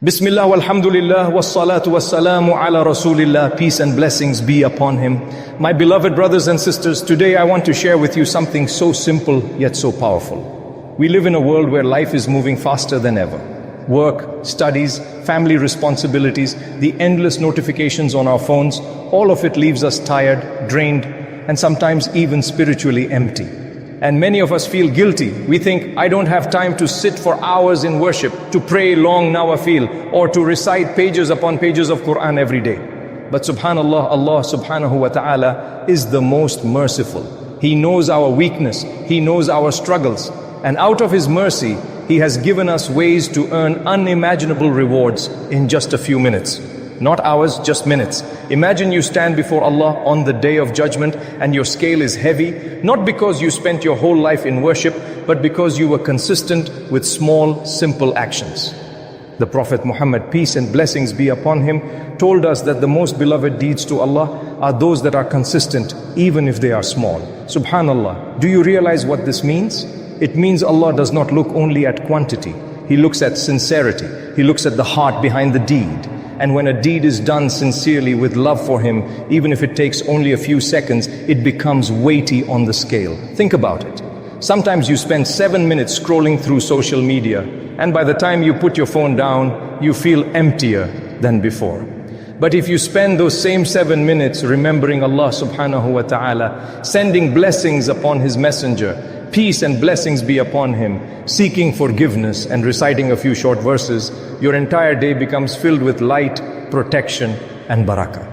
Bismillah walhamdulillah wassalatu wassalamu ala rasulillah. Peace and blessings be upon him. My beloved brothers and sisters, today I want to share with you something so simple yet so powerful. We live in a world where life is moving faster than ever. Work, studies, family responsibilities, the endless notifications on our phones, all of it leaves us tired, drained, and sometimes even spiritually empty. And many of us feel guilty. We think, I don't have time to sit for hours in worship, to pray long nawafil, or to recite pages upon pages of Quran every day. But subhanallah, Allah subhanahu wa ta'ala is the most merciful. He knows our weakness, He knows our struggles, and out of His mercy, He has given us ways to earn unimaginable rewards in just a few minutes. Not hours, just minutes. Imagine you stand before Allah on the day of judgment and your scale is heavy, not because you spent your whole life in worship, but because you were consistent with small, simple actions. The Prophet Muhammad, peace and blessings be upon him, told us that the most beloved deeds to Allah are those that are consistent, even if they are small. Subhanallah, do you realize what this means? It means Allah does not look only at quantity. He looks at sincerity. He looks at the heart behind the deed. And when a deed is done sincerely with love for Him, even if it takes only a few seconds, it becomes weighty on the scale. Think about it. Sometimes you spend 7 minutes scrolling through social media, and by the time you put your phone down, you feel emptier than before. But if you spend those same 7 minutes remembering Allah subhanahu wa ta'ala, sending blessings upon His messenger, peace and blessings be upon him, seeking forgiveness and reciting a few short verses, your entire day becomes filled with light, protection and barakah.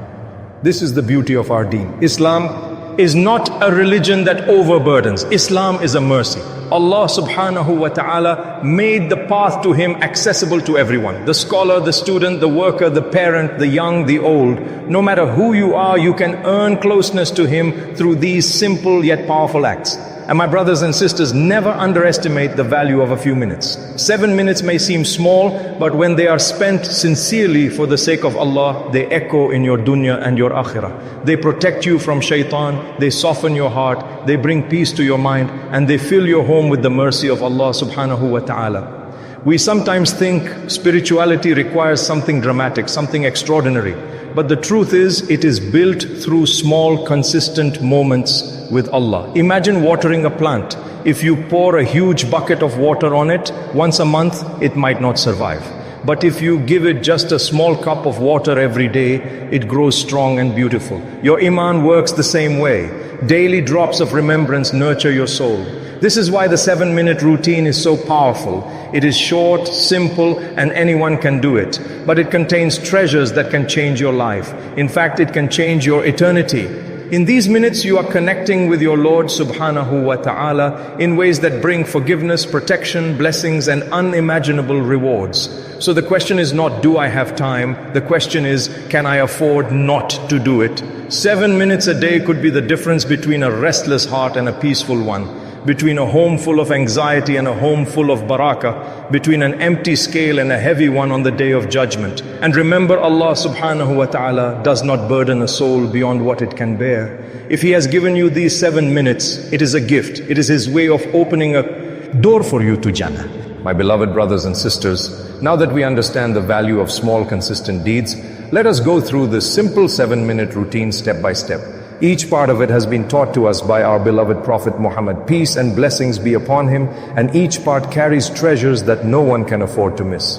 This is the beauty of our deen. Islam is not a religion that overburdens. Islam is a mercy. Allah subhanahu wa ta'ala made the path to Him accessible to everyone. The scholar, the student, the worker, the parent, the young, the old. No matter who you are, you can earn closeness to Him through these simple yet powerful acts. And my brothers and sisters, never underestimate the value of a few minutes. 7 minutes may seem small, but when they are spent sincerely for the sake of Allah, they echo in your dunya and your akhirah. They protect you from shaitan, they soften your heart, they bring peace to your mind, and they fill your home with the mercy of Allah subhanahu wa ta'ala. We sometimes think spirituality requires something dramatic, something extraordinary. But the truth is, it is built through small, consistent moments with Allah. Imagine watering a plant. If you pour a huge bucket of water on it once a month, it might not survive. But if you give it just a small cup of water every day, it grows strong and beautiful. Your Imaan works the same way. Daily drops of remembrance nurture your soul. This is why the 7-minute routine is so powerful. It is short, simple, and anyone can do it. But it contains treasures that can change your life. In fact, it can change your eternity. In these minutes, you are connecting with your Lord subhanahu wa ta'ala in ways that bring forgiveness, protection, blessings, and unimaginable rewards. So the question is not, do I have time? The question is, can I afford not to do it? 7 minutes a day could be the difference between a restless heart and a peaceful one, between a home full of anxiety and a home full of barakah, between an empty scale and a heavy one on the day of judgment. And remember, Allah subhanahu wa ta'ala does not burden a soul beyond what it can bear. If He has given you these 7 minutes, it is a gift. It is His way of opening a door for you to Jannah. My beloved brothers and sisters, now that we understand the value of small consistent deeds, let us go through this simple 7-minute routine step by step. Each part of it has been taught to us by our beloved Prophet Muhammad, peace and blessings be upon him, and each part carries treasures that no one can afford to miss.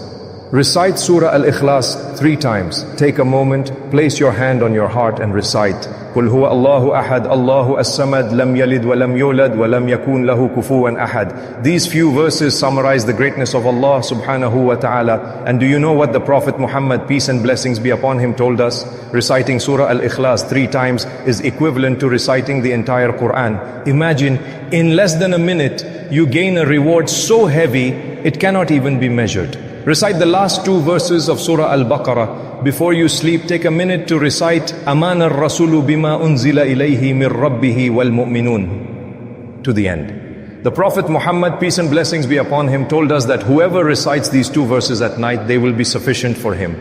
Recite Surah Al-Ikhlas 3 times. Take a moment, place your hand on your heart and recite. قُلْ هُوَ اللَّهُ أَحَدْ اللَّهُ الصَّمَدْ لَمْ يَلِدْ وَلَمْ يُولَدْ وَلَمْ يَكُونْ لَهُ كُفُوًا أَحَدْ. These few verses summarize the greatness of Allah subhanahu wa ta'ala. And do you know what the Prophet Muhammad, peace and blessings be upon him, told us? Reciting Surah Al-Ikhlas 3 times is equivalent to reciting the entire Quran. Imagine, in less than a minute, you gain a reward so heavy, it cannot even be measured. Recite the last 2 verses of Surah Al-Baqarah. Before you sleep, take a minute to recite Aman ar-Rasulu bima unzila ilayhi min rabbihi wal mu'minun to the end. The Prophet Muhammad, peace and blessings be upon him, told us that whoever recites these 2 verses at night, they will be sufficient for him.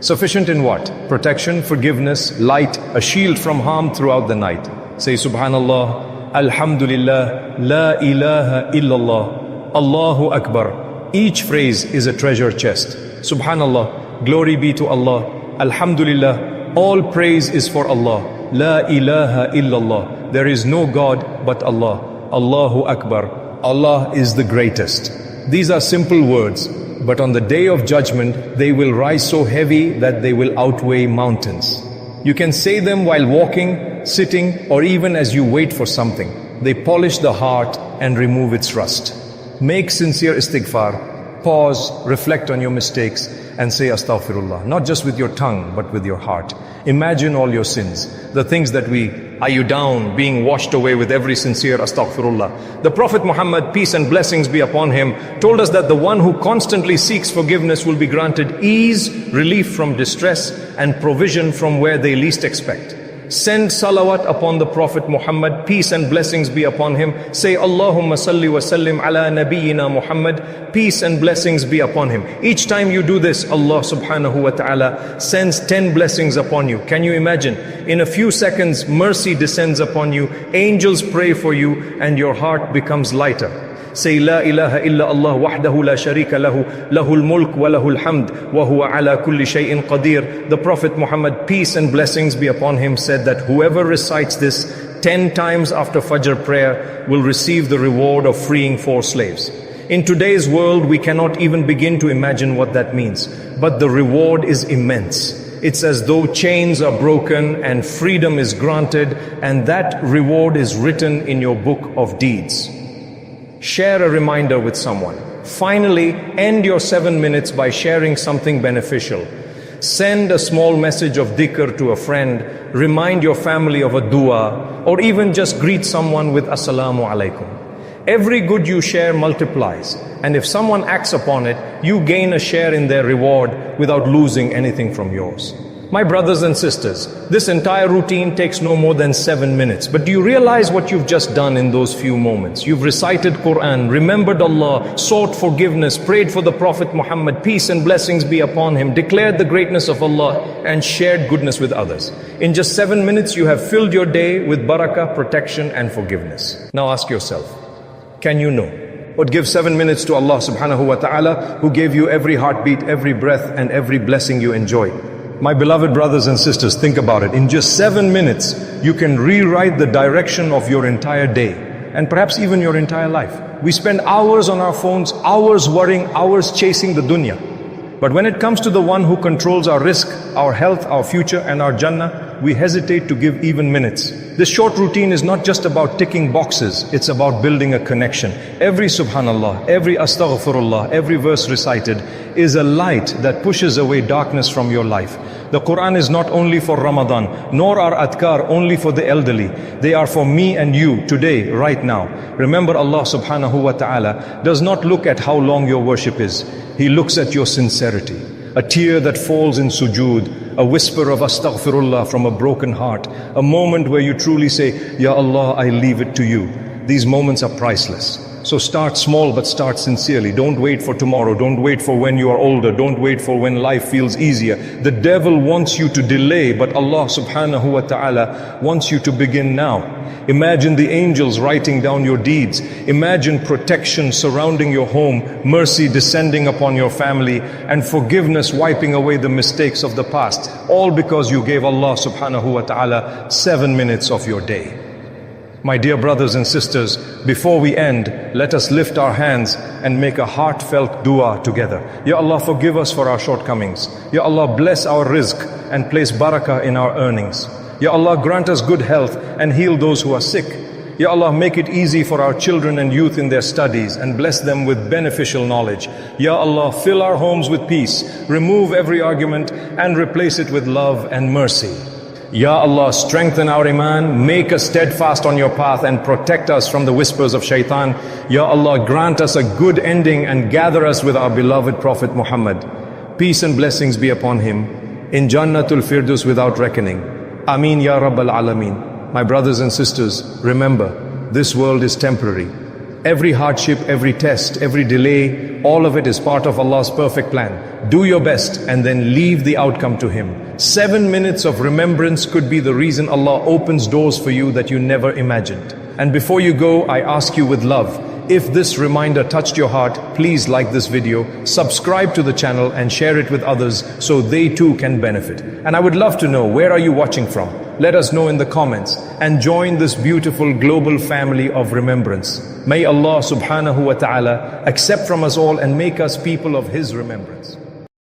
Sufficient in what? Protection, forgiveness, light, a shield from harm throughout the night. Say Subhanallah, Alhamdulillah, La ilaha illallah, Allahu Akbar. Each phrase is a treasure chest. Subhanallah, glory be to Allah, Alhamdulillah, all praise is for Allah, La ilaha illallah, there is no God but Allah, Allahu Akbar, Allah is the greatest. These are simple words, but on the day of judgment, they will rise so heavy that they will outweigh mountains. You can say them while walking, sitting, or even as you wait for something. They polish the heart and remove its rust. Make sincere istighfar, pause, reflect on your mistakes, and say astaghfirullah, not just with your tongue, but with your heart. Imagine all your sins, the things that are you down, being washed away with every sincere astaghfirullah. The Prophet Muhammad, peace and blessings be upon him, told us that the one who constantly seeks forgiveness will be granted ease, relief from distress, and provision from where they least expect. Send salawat upon the Prophet Muhammad, peace and blessings be upon him. Say Allahumma salli wa sallim ala nabiyyina Muhammad, peace and blessings be upon him. Each time you do this, Allah subhanahu wa ta'ala sends 10 blessings upon you. Can you imagine? In a few seconds, mercy descends upon you, angels pray for you, and your heart becomes lighter. Say La ilaha illa Allah wahdahu la sharika lahu, lahul mulk wa lahul hamd, wa huwa ala kulli shay'in qadir. The Prophet Muhammad, peace and blessings be upon him, said that whoever recites this 10 times after Fajr prayer will receive the reward of freeing 4 slaves. In today's world, we cannot even begin to imagine what that means, but the reward is immense. It's as though chains are broken and freedom is granted, and that reward is written in your book of deeds. Share a reminder with someone. Finally, end your 7 minutes by sharing something beneficial. Send a small message of dhikr to a friend, remind your family of a dua, or even just greet someone with Assalamu alaikum. Every good you share multiplies, and if someone acts upon it, you gain a share in their reward without losing anything from yours. My brothers and sisters, this entire routine takes no more than 7 minutes. But do you realize what you've just done in those few moments? You've recited Quran, remembered Allah, sought forgiveness, prayed for the Prophet Muhammad, peace and blessings be upon him, declared the greatness of Allah, and shared goodness with others. In just 7 minutes, you have filled your day with barakah, protection, and forgiveness. Now ask yourself, can you know? But give 7 minutes to Allah subhanahu wa ta'ala, who gave you every heartbeat, every breath, and every blessing you enjoy. My beloved brothers and sisters, think about it. In just 7 minutes, you can rewrite the direction of your entire day, and perhaps even your entire life. We spend hours on our phones, hours worrying, hours chasing the dunya. But when it comes to the one who controls our risk, our health, our future, and our Jannah, we hesitate to give even minutes. This short routine is not just about ticking boxes, it's about building a connection. Every subhanallah, every astaghfirullah, every verse recited is a light that pushes away darkness from your life. The Quran is not only for Ramadan, nor are adhkar only for the elderly. They are for me and you today, right now. Remember, Allah subhanahu wa ta'ala does not look at how long your worship is. He looks at your sincerity. A tear that falls in sujood, a whisper of astaghfirullah from a broken heart, a moment where you truly say, Ya Allah, I leave it to you. These moments are priceless. So start small, but start sincerely. Don't wait for tomorrow. Don't wait for when you are older. Don't wait for when life feels easier. The devil wants you to delay, but Allah subhanahu wa ta'ala wants you to begin now. Imagine the angels writing down your deeds. Imagine protection surrounding your home, mercy descending upon your family, and forgiveness wiping away the mistakes of the past. All because you gave Allah subhanahu wa ta'ala 7 minutes of your day. My dear brothers and sisters, before we end, let us lift our hands and make a heartfelt dua together. Ya Allah, forgive us for our shortcomings. Ya Allah, bless our rizq and place barakah in our earnings. Ya Allah, grant us good health and heal those who are sick. Ya Allah, make it easy for our children and youth in their studies and bless them with beneficial knowledge. Ya Allah, fill our homes with peace, remove every argument and replace it with love and mercy. Ya Allah, strengthen our Imaan, make us steadfast on your path and protect us from the whispers of shaitan. Ya Allah, grant us a good ending and gather us with our beloved Prophet Muhammad. Peace and blessings be upon him in Jannatul Firdaus without reckoning. Ameen Ya Rabbal Alameen. My brothers and sisters, remember, this world is temporary. Every hardship, every test, every delay, all of it is part of Allah's perfect plan. Do your best and then leave the outcome to Him. 7 minutes of remembrance could be the reason Allah opens doors for you that you never imagined. And before you go, I ask you with love, if this reminder touched your heart, please like this video, subscribe to the channel and share it with others so they too can benefit. And I would love to know, where are you watching from? Let us know in the comments and join this beautiful global family of remembrance. May Allah subhanahu wa ta'ala accept from us all and make us people of His remembrance.